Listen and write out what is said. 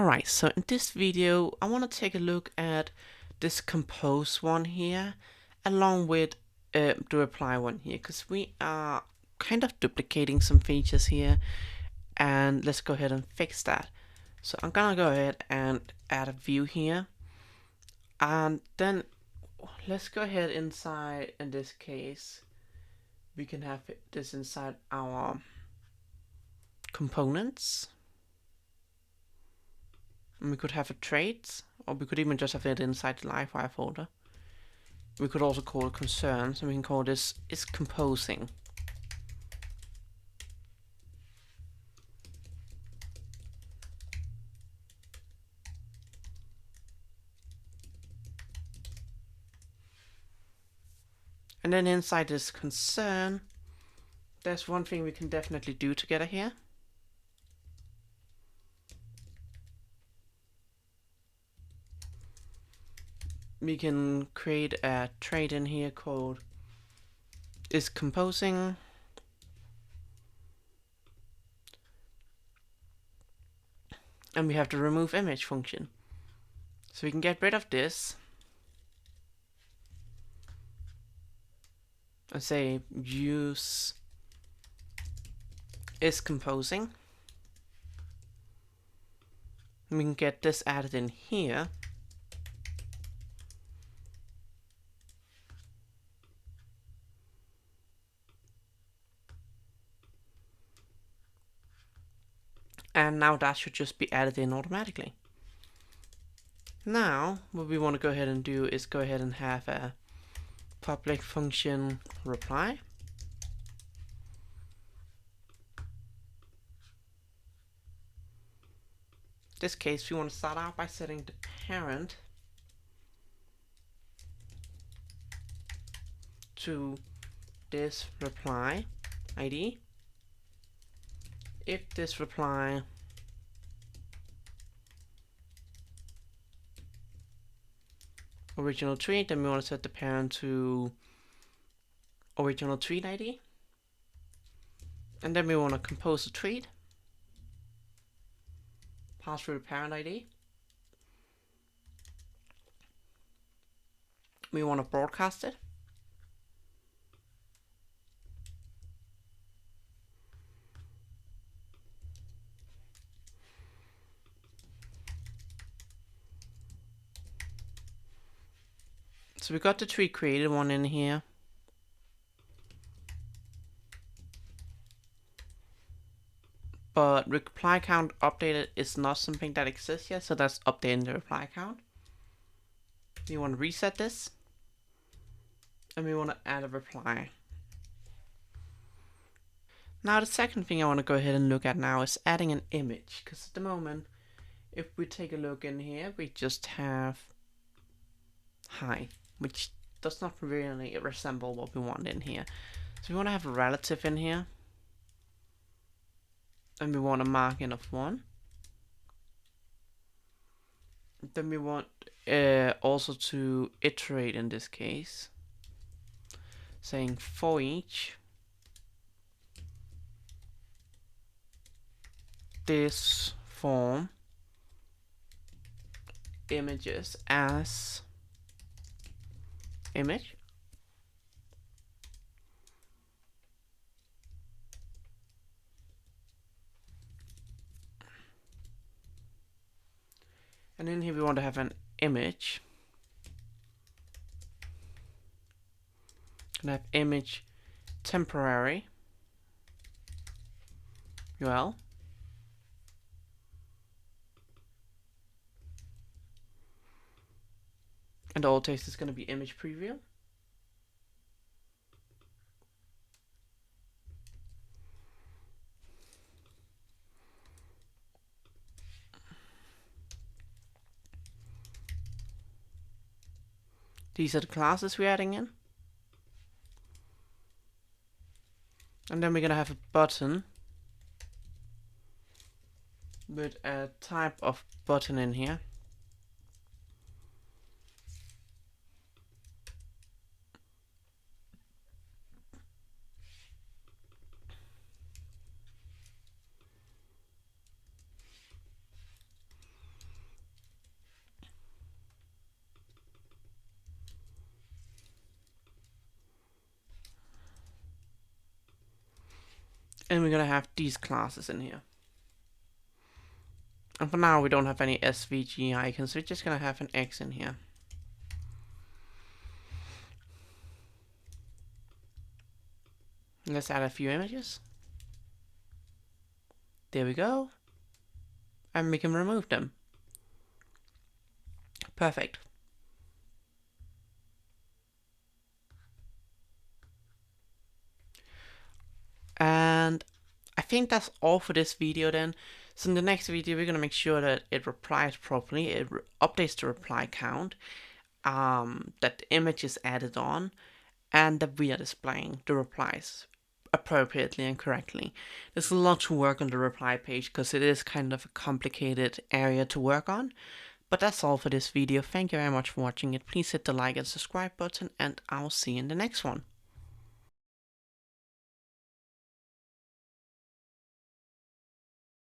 Alright, so in this video I want to take a look at this compose one here along with the reply one here, because we are kind of duplicating some features here, and let's go ahead and fix that. So I'm gonna go ahead and add a view here, and then let's go ahead inside. In this case we can have this inside our components. And we could have a traits, or we could even just have it inside the Livewire folder. We could also call it concerns, and we can call this is composing. And then inside this concern, there's one thing we can definitely do together here. We can create a trait in here called is composing. And we have the remove image function. So we can get rid of this and say use is composing. And we can get this added in here. And now that should just be added in automatically. Now, what we want to go ahead and do is go ahead and have a public function reply. In this case, we want to start out by setting the parent to this reply ID. If this reply original tweet, then we want to set the parent to original tweet ID. And then we want to compose the tweet, pass through the parent ID. We want to broadcast it. So we got the tweet created one in here. But reply count updated is not something that exists yet, so that's updating the reply count. We want to reset this, and we want to add a reply. Now the second thing I want to go ahead and look at now is adding an image, because at the moment, if we take a look in here, we just have hi, which does not really resemble what we want in here. So we want to have a relative in here, and we want a margin of 1. Then we want also to iterate in this case, saying for each this form images as image. And then here we want to have an image. Gonna have image temporary UL. And the alt text is going to be image preview. These are the classes we're adding in. And then we're going to have a button with a type of button in here. And we're gonna have these classes in here. And for now, we don't have any SVG icons, so we're just gonna have an X in here. Let's add a few images. There we go. And we can remove them. Perfect. And I think that's all for this video then. So in the next video, we're going to make sure that it replies properly, it updates the reply count, that the image is added on, and that we are displaying the replies appropriately and correctly. There's a lot to work on the reply page because it is kind of a complicated area to work on. But that's all for this video. Thank you very much for watching it. Please hit the like and subscribe button, and I'll see you in the next one.